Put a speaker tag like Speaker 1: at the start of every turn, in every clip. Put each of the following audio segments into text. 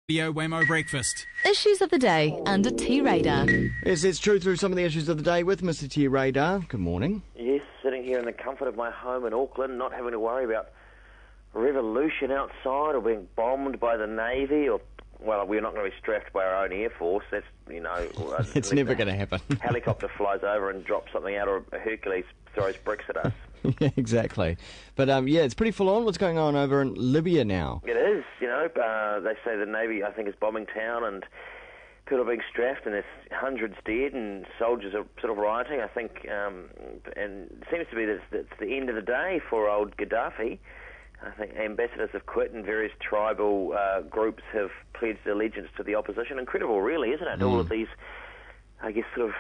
Speaker 1: Wammo breakfast.
Speaker 2: Issues of the day under T-Radar.
Speaker 3: Yes, it's true through some of the issues of the day with Mr. T-Radar. Good morning.
Speaker 4: Yes, sitting here in the comfort of my home in Auckland, not having to worry about revolution outside or being bombed by the Navy or, well, we're not going to be strapped by our own Air Force. That's,
Speaker 3: It's never going to happen.
Speaker 4: Helicopter flies over and drops something out, or a Hercules throws bricks at us.
Speaker 3: Yeah, exactly. But, it's pretty full on what's going on over in Libya now.
Speaker 4: It is, they say the Navy, I think, is bombing town and people are being strafed and there's hundreds dead and soldiers are sort of rioting, I think, and it seems to be that it's the end of the day for old Gaddafi. I think ambassadors have quit and various tribal groups have pledged allegiance to the opposition. Incredible, really, isn't it? All of these, I guess, sort of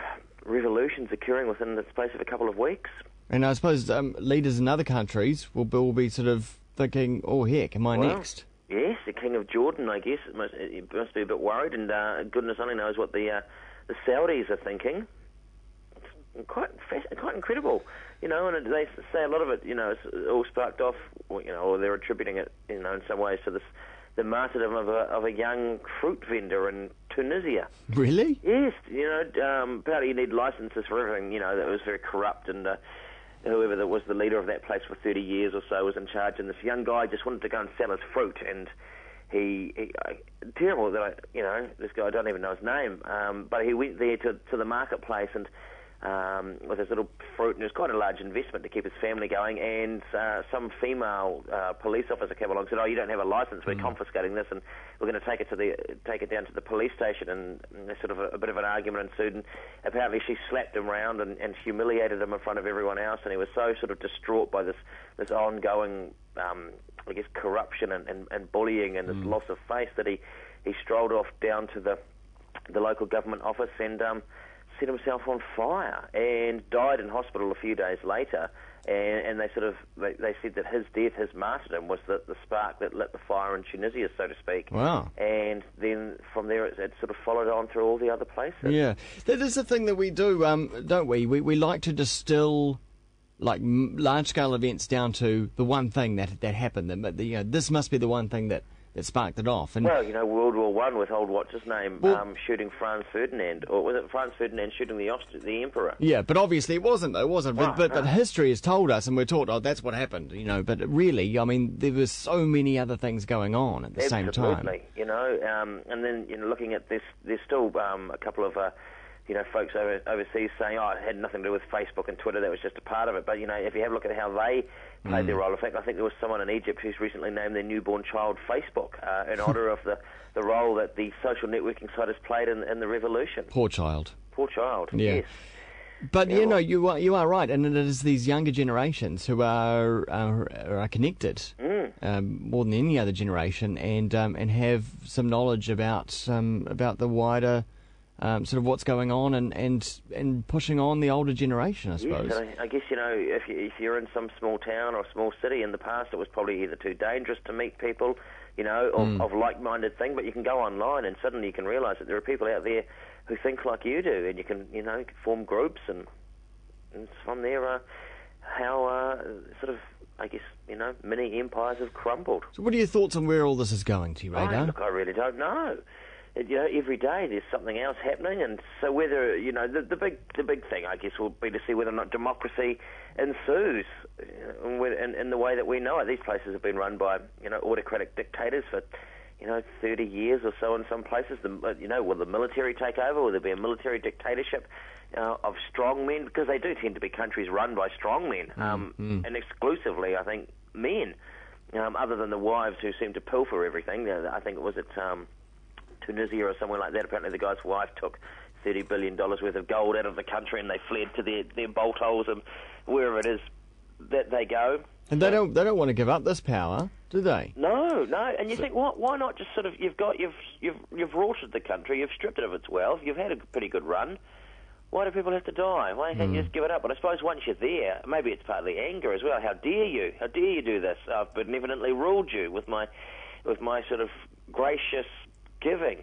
Speaker 4: revolutions occurring within the space of a couple of weeks.
Speaker 3: And I suppose leaders in other countries will be sort of thinking, oh, heck, am I next?
Speaker 4: Yes, the King of Jordan, I guess, must be a bit worried, and goodness only knows what the Saudis are thinking. It's quite incredible, and they say a lot of it, it's all sparked off, or they're attributing it, in some ways to the martyrdom of a young fruit vendor in Tunisia.
Speaker 3: Really?
Speaker 4: Yes, apparently you need licenses for everything, that was very corrupt, and whoever that was the leader of that place for 30 years or so was in charge, and this young guy just wanted to go and sell his fruit, and he terrible that this guy, I don't even know his name, but he went there to the marketplace and with his little fruit, and it was quite a large investment to keep his family going, and some female police officer came along and said, oh, you don't have a license, we're confiscating this, and we're going to take it down to the police station, and there's sort of a bit of an argument ensued, and apparently she slapped him around and humiliated him in front of everyone else, and he was so sort of distraught by this ongoing, I guess, corruption and bullying and this loss of faith that he strolled off down to the local government office and set himself on fire and died in hospital a few days later, and they said that his death, his martyrdom, was the spark that lit the fire in Tunisia, so to speak.
Speaker 3: Wow.
Speaker 4: And then from there it sort of followed on through all the other places. Yeah.
Speaker 3: That is the thing that we do, don't we? We like to distill large-scale events down to the one thing that happened. This must be the one thing that sparked it off. And
Speaker 4: World War I with old what's his name shooting Franz Ferdinand, or was it Franz Ferdinand shooting the emperor? Yeah,
Speaker 3: but obviously it wasn't. It wasn't. But history has told us, and we're taught, oh, that's what happened. But really, I mean, there were so many other things going on at the same time.
Speaker 4: Absolutely. And then looking at this, there's still a couple of folks overseas saying, oh, it had nothing to do with Facebook and Twitter, that was just a part of it. But, if you have a look at how they played their role, in fact, I think there was someone in Egypt who's recently named their newborn child Facebook in honour of the role that the social networking site has played in the revolution.
Speaker 3: Poor child.
Speaker 4: Yeah. Yes.
Speaker 3: But, you are right, and it is these younger generations who are connected more than any other generation and have some knowledge about the wider sort of what's going on and pushing on the older generation, I suppose.
Speaker 4: Yes, I guess, if you're in some small town or small city, in the past it was probably either too dangerous to meet people, of like-minded thing, but you can go online and suddenly you can realise that there are people out there who think like you do, and you can, form groups, and from there how sort of, I guess, mini empires have crumbled.
Speaker 3: So what are your thoughts on where all this is going, T-Radar?
Speaker 4: Look, I really don't know. Every day there's something else happening, and so whether the big thing, I guess, will be to see whether or not democracy ensues in the way that we know it. These places have been run by autocratic dictators for 30 years or so in some places. Will the military take over? Will there be a military dictatorship of strong men? Because they do tend to be countries run by strong men, and exclusively, I think, men, other than the wives who seem to pilfer everything. I think it was at Tunisia or somewhere like that. Apparently the guy's wife took $30 billion worth of gold out of the country and they fled to their bolt holes and wherever it is that they go.
Speaker 3: And they don't want to give up this power, do they?
Speaker 4: No. And you think, why not just sort of, you've rorted the country, you've stripped it of its wealth, you've had a pretty good run. Why do people have to die? Why can't you just give it up? But I suppose once you're there, maybe it's partly anger as well. How dare you? How dare you do this? I've benevolently ruled you with my sort of gracious giving.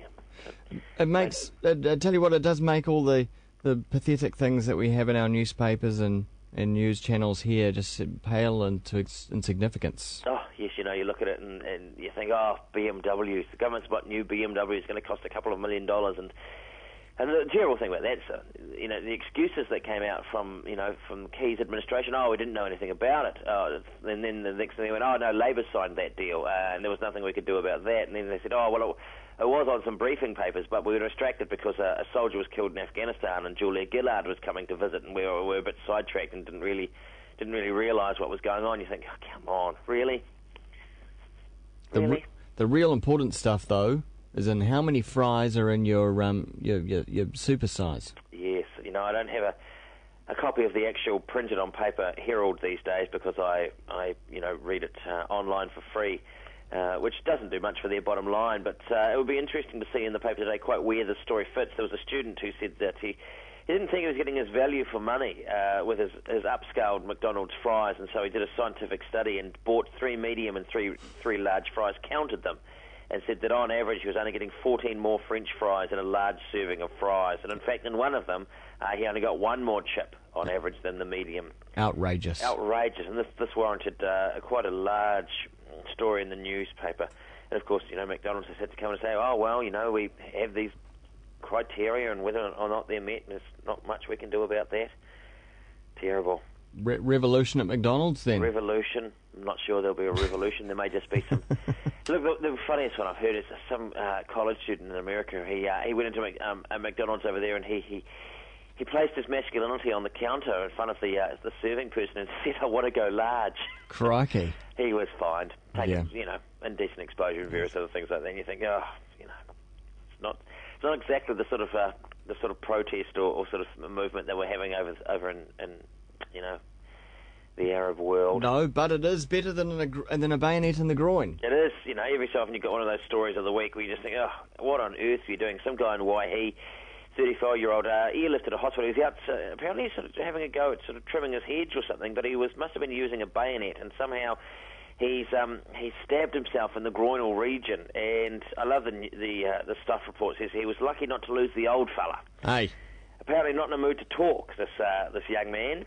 Speaker 3: It makes, I tell you what, it does make all the pathetic things that we have in our newspapers and news channels here just pale into insignificance.
Speaker 4: Oh, yes, you know, you look at it and you think, oh, BMWs. The government's bought new BMWs. It's going to cost a couple of $1 million. And the terrible thing about that, you know, the excuses that came out from Key's administration, oh, we didn't know anything about it. And then the next thing they went, oh, no, Labor signed that deal, and there was nothing we could do about that. And then they said, oh, well, it was on some briefing papers, but we were distracted because a soldier was killed in Afghanistan, and Julia Gillard was coming to visit, and we were a bit sidetracked and didn't really realise what was going on. You think, oh, come on, really? Really?
Speaker 3: The real important stuff, though, is in how many fries are in your super size.
Speaker 4: Yes, you know, I don't have a copy of the actual printed on paper Herald these days because I read it online for free, which doesn't do much for their bottom line. But it would be interesting to see in the paper today quite where the story fits. There was a student who said that he didn't think he was getting his value for money with his upscaled McDonald's fries, and so he did a scientific study and bought 3 medium and three large fries, counted them, and said that on average he was only getting 14 more French fries in a large serving of fries. And in fact, in one of them, he only got 1 more chip on average than the medium.
Speaker 3: Outrageous.
Speaker 4: And this warranted quite a large story in the newspaper. And of course, you know, McDonald's has had to come and say, oh, well, you know, we have these criteria, and whether or not they're met, there's not much we can do about that. Terrible.
Speaker 3: Revolution at McDonald's, then?
Speaker 4: Revolution. I'm not sure there'll be a revolution. There may just be some... Look, the funniest one I've heard is some college student in America. He went into a McDonald's over there, and he placed his masculinity on the counter in front of the serving person and said, I want to go large.
Speaker 3: Crikey.
Speaker 4: He was fined, taking, indecent exposure and various other things like that. And you think, oh, you know, it's not exactly the sort of protest or sort of movement that we're having over in you know, the Arab world.
Speaker 3: No, but it is better than a bayonet in the groin.
Speaker 4: It is. You know, every so often you've got one of those stories of the week where you just think, oh, what on earth are you doing? Some guy in Waihi, 35-year-old, airlifted a hospital. He was out, apparently sort of having a go at sort of trimming his hedge or something, but he must have been using a bayonet, and somehow he stabbed himself in the groinal region. And I love the stuff report says he was lucky not to lose the old fella.
Speaker 3: Hey.
Speaker 4: Apparently not in a mood to talk, this young man.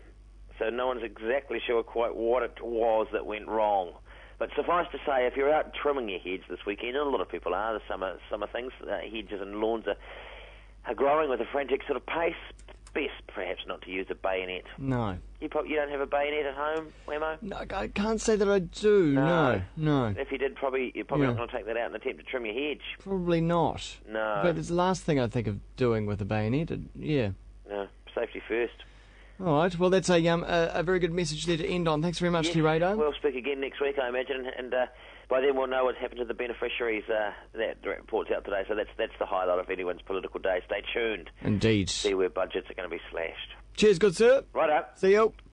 Speaker 4: So no one's exactly sure quite what it was that went wrong. But suffice to say, if you're out trimming your hedge this weekend, and a lot of people are, the summer things, hedges and lawns are growing with a frantic sort of pace, best perhaps not to use a bayonet.
Speaker 3: No.
Speaker 4: You don't have a bayonet at home, Wammo?
Speaker 3: No, I can't say that I do. No.
Speaker 4: If you did, you're probably not going to take that out and attempt to trim your hedge.
Speaker 3: Probably not.
Speaker 4: No.
Speaker 3: But it's the last thing I think of doing with a bayonet. Yeah.
Speaker 4: No, safety first.
Speaker 3: All right, well, that's a very good message there to end on. Thanks very much to you, Radar.
Speaker 4: We'll speak again next week, I imagine, and by then we'll know what's happened to the beneficiaries that report's out today. So that's the highlight of anyone's political day. Stay tuned.
Speaker 3: Indeed.
Speaker 4: See where budgets are going to be slashed.
Speaker 3: Cheers, good sir.
Speaker 4: Right up.
Speaker 3: See you.